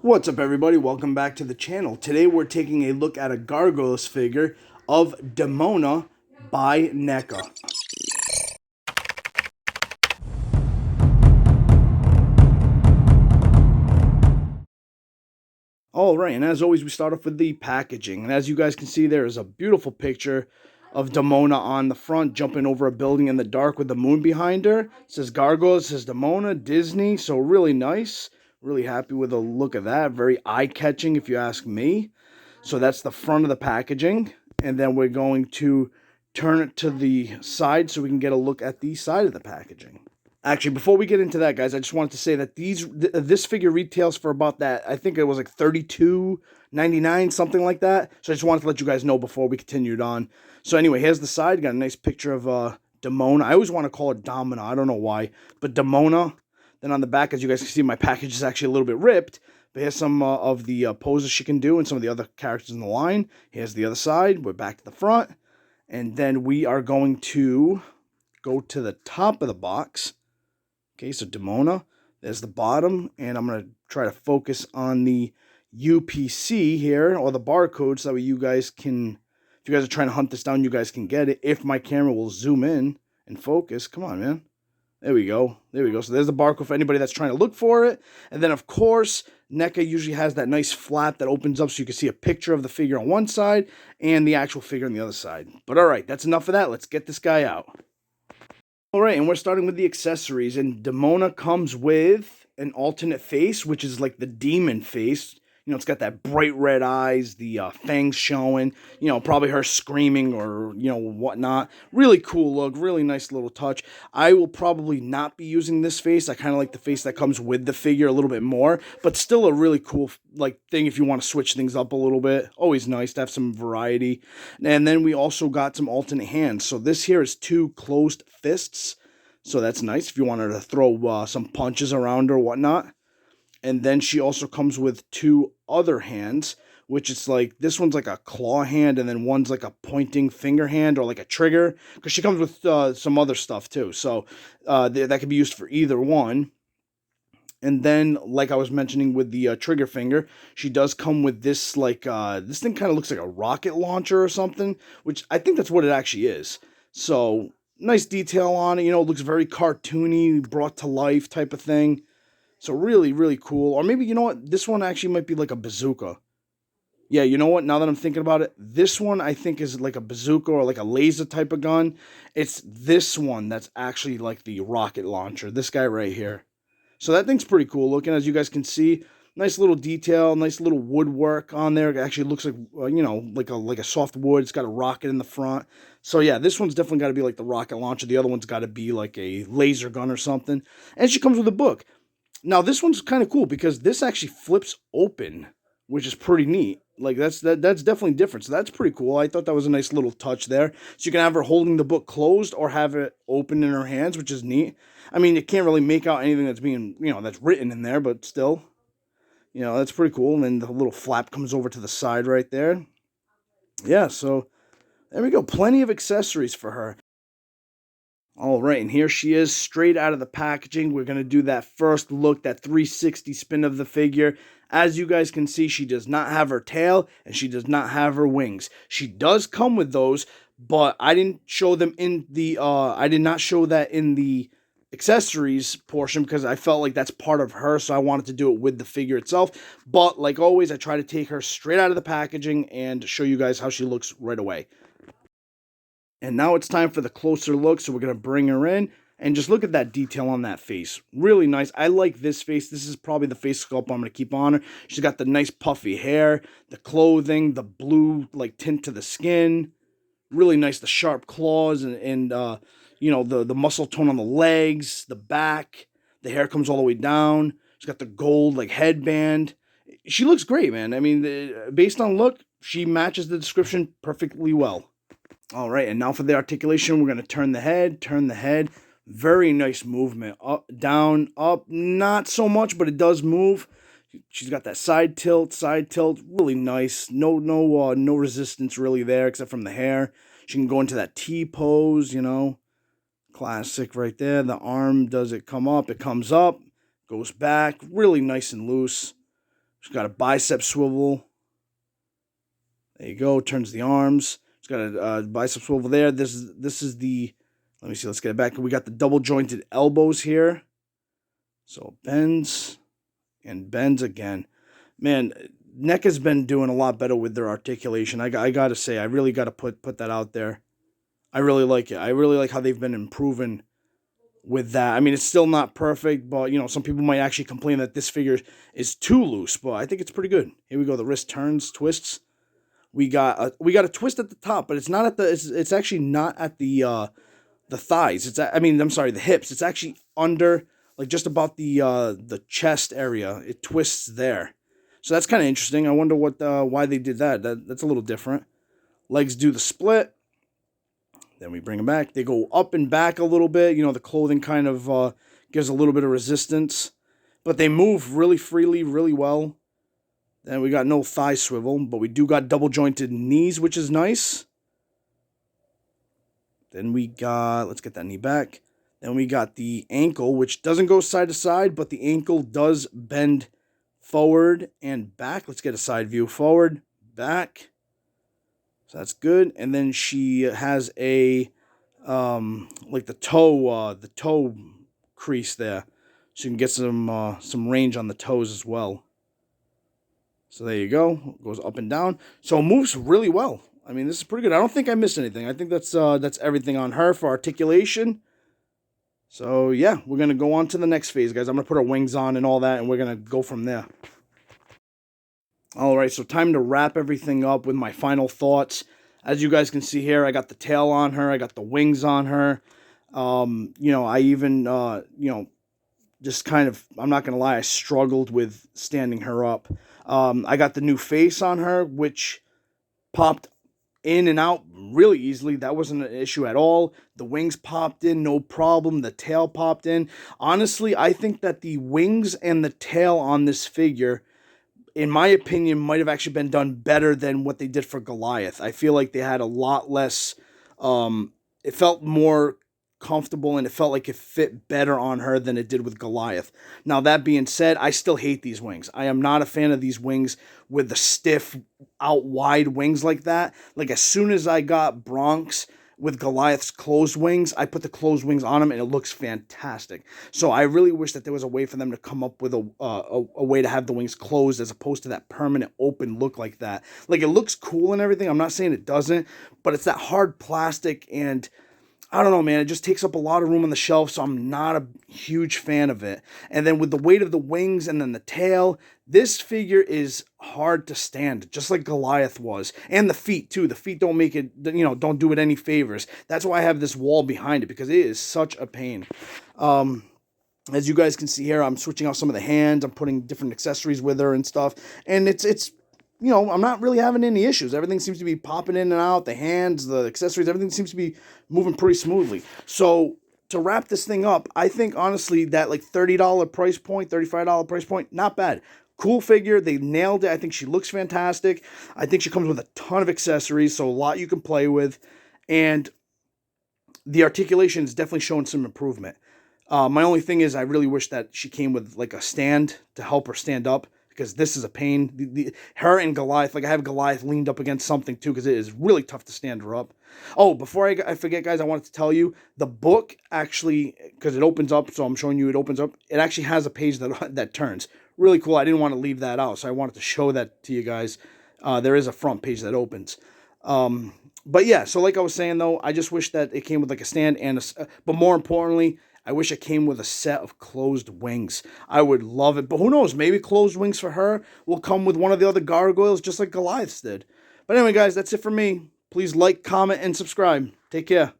What's up, everybody? Welcome back to the channel. Today we're taking a look at a gargoyles figure of Demona by NECA. All right, and as always, we start off with the packaging. And as you guys can see, there is a beautiful picture of Demona on the front, jumping over a building in the dark with the moon behind her. It says Gargoyles, it says Demona, Disney, so really nice. Really happy with the look of that. Very eye-catching, if you ask me. So that's the front of the packaging. And then we're going to turn it to the side so we can get a look at the side of the packaging. Actually, before we get into that, guys, I just wanted to say that this figure retails for about that. I think it was like $32.99, something like that. So I just wanted to let you guys know before we continued on. So anyway, here's the side. Got a nice picture of Demona. I always want to call it Domina. I don't know why, but Demona. Then on the back, as you guys can see, my package is actually a little bit ripped. But here's some of the poses she can do and some of the other characters in the line. Here's the other side. We're back to the front. And then we are going to go to the top of the box. Okay, so Demona, there's the bottom, and I'm going to try to focus on the UPC here, or the barcode, so that way you guys can, if you guys are trying to hunt this down, you guys can get it, if my camera will zoom in and focus. Come on, man. There we go. There we go. So there's the barcode for anybody that's trying to look for it. And then, of course, NECA usually has that nice flap that opens up so you can see a picture of the figure on one side and the actual figure on the other side. But all right, that's enough of that. Let's get this guy out. All right, and we're starting with the accessories, and Demona comes with an alternate face, which is like the demon face. You know, it's got that bright red eyes, the fangs showing, you know, probably her screaming or, you know, whatnot. Really cool look, really nice little touch. I will probably not be using this face. I kind of like the face that comes with the figure a little bit more, but still a really cool, like, thing if you want to switch things up a little bit. Always nice to have some variety. And then we also got some alternate hands. So this here is two closed fists. So that's nice if you wanted to throw some punches around or whatnot. And then she also comes with two other hands, which is like, this one's like a claw hand, and then one's like a pointing finger hand or like a trigger, because she comes with some other stuff too. So that could be used for either one. And then, like I was mentioning with the trigger finger, she does come with this, like, this thing kind of looks like a rocket launcher or something, which I think that's what it actually is. So, nice detail on it, you know, it looks very cartoony, brought to life type of thing. So really, really cool. Or maybe, you know what? This one actually might be like a bazooka. Yeah, you know what? Now that I'm thinking about it, this one I think is like a bazooka or like a laser type of gun. It's this one that's actually like the rocket launcher. This guy right here. So that thing's pretty cool looking, as you guys can see. Nice little detail, nice little woodwork on there. It actually looks like, you know, like a soft wood. It's got a rocket in the front. So yeah, this one's definitely got to be like the rocket launcher. The other one's got to be like a laser gun or something. And she comes with a book. Now this one's kind of cool because this actually flips open, which is pretty neat. Like that's definitely different. So that's pretty cool. I thought that was a nice little touch there. So you can have her holding the book closed or have it open in her hands, which is neat. I mean, you can't really make out anything that's being, you know, that's written in there, but still, you know, that's pretty cool. And then the little flap comes over to the side right there. Yeah, so there we go. Plenty of accessories for her. All right, and here she is straight out of the packaging. We're going to do that first look, that 360 spin of the figure. As you guys can see, she does not have her tail and she does not have her wings. She does come with those, but I didn't show them in the, I did not show that in the accessories portion because I felt like that's part of her, so I wanted to do it with the figure itself. But like always, I try to take her straight out of the packaging and show you guys how she looks right away. And now it's time for the closer look, so we're going to bring her in and just look at that detail on that face. Really nice. I like this face. This is probably the face sculpt I'm going to keep on her. She's got the nice puffy hair, the clothing, the blue like tint to the skin. Really nice, the sharp claws and you know, the muscle tone on the legs, the back. The hair comes all the way down. She's got the gold like headband. She looks great, man. I mean, based on look, she matches the description perfectly well. All right, and now for the articulation, we're going to turn the head. Very nice movement. Up, down, up. Not so much, but it does move. She's got that side tilt. Really nice. No resistance really there except from the hair. She can go into that T pose, you know. Classic right there. The arm, does it come up? It comes up, goes back. Really nice and loose. She's got a bicep swivel. There you go. Turns the arms. She's got a bicep swivel there. This is the. Let me see. Let's get it back. We got the double jointed elbows here. So bends and bends again. Man, NECA's been doing a lot better with their articulation. I got to say, I really got to put that out there. I really like it. I really like how they've been improving with that. I mean, it's still not perfect, but, you know, some people might actually complain that this figure is too loose, but I think it's pretty good. Here we go. The wrist turns, twists. We got a twist at the top, but it's not at the. It's actually not at the thighs. I'm sorry, the hips. It's actually under, like just about the chest area. It twists there. So that's kind of interesting. I wonder why they did that. That's a little different. Legs do the split. Then we bring them back. They go up and back a little bit. You know, the clothing kind of gives a little bit of resistance. But they move really freely, really well. Then we got no thigh swivel, but we do got double jointed knees, which is nice. Then we got, let's get that knee back. Then we got the ankle, which doesn't go side to side, but the ankle does bend forward and back. Let's get a side view. Forward, back. So that's good. And then she has a, like the toe crease there. So you can get some range on the toes as well. So there you go. It goes up and down. So it moves really well. I mean, this is pretty good. I don't think I missed anything. I think that's everything on her for articulation. So yeah, we're gonna go on to the next phase, guys. I'm gonna put her wings on and all that, and we're gonna go from there. All right, so time to wrap everything up with my final thoughts. As you guys can see here, I got the tail on her. I got the wings on her. You know, I even you know, just kind of, I'm not gonna lie, I struggled with standing her up. I got the new face on her, which popped in and out really easily. That wasn't an issue at all. The wings popped in, no problem. The tail popped in. Honestly, I think that the wings and the tail on this figure, in my opinion, might have actually been done better than what they did for Goliath. I feel like they had a lot less, it felt more comfortable and it felt like it fit better on her than it did with Goliath. Now, that being said, I still hate these wings. I am not a fan of these wings with the stiff, out wide wings like that. Like, as soon as I got Bronx with Goliath's closed wings, I put the closed wings on him and it looks fantastic. So I really wish that there was a way for them to come up with a way to have the wings closed as opposed to that permanent open look like that. Like, it looks cool and everything. I'm not saying it doesn't, but it's that hard plastic, and I don't know, man. It just takes up a lot of room on the shelf, so I'm not a huge fan of it. And then with the weight of the wings and then the tail, this figure is hard to stand, just like Goliath was. And the feet, too. The feet don't make it, you know, don't do it any favors. That's why I have this wall behind it, because it is such a pain. As you guys can see here, I'm switching out some of the hands. I'm putting different accessories with her and stuff. And it's you know, I'm not really having any issues. Everything seems to be popping in and out. The hands, the accessories, everything seems to be moving pretty smoothly. So to wrap this thing up, I think, honestly, that like $30 price point, $35 price point, not bad. Cool figure. They nailed it. I think she looks fantastic. I think she comes with a ton of accessories, so a lot you can play with. And the articulation is definitely showing some improvement. My only thing is I really wish that she came with like a stand to help her stand up, because this is a pain. Her and Goliath, like I have Goliath leaned up against something too, because it is really tough to stand her up. Oh, before I forget, guys, I wanted to tell you, the book actually, because it opens up, so I'm showing you it opens up, it actually has a page that turns. Really cool. I didn't want to leave that out, so I wanted to show that to you guys. There is a front page that opens. But yeah, so like I was saying, though, I just wish that it came with like a stand and but more importantly, I wish it came with a set of closed wings. I would love it. But who knows? Maybe closed wings for her will come with one of the other gargoyles, just like Goliath's did. But anyway, guys, that's it for me. Please like, comment, and subscribe. Take care.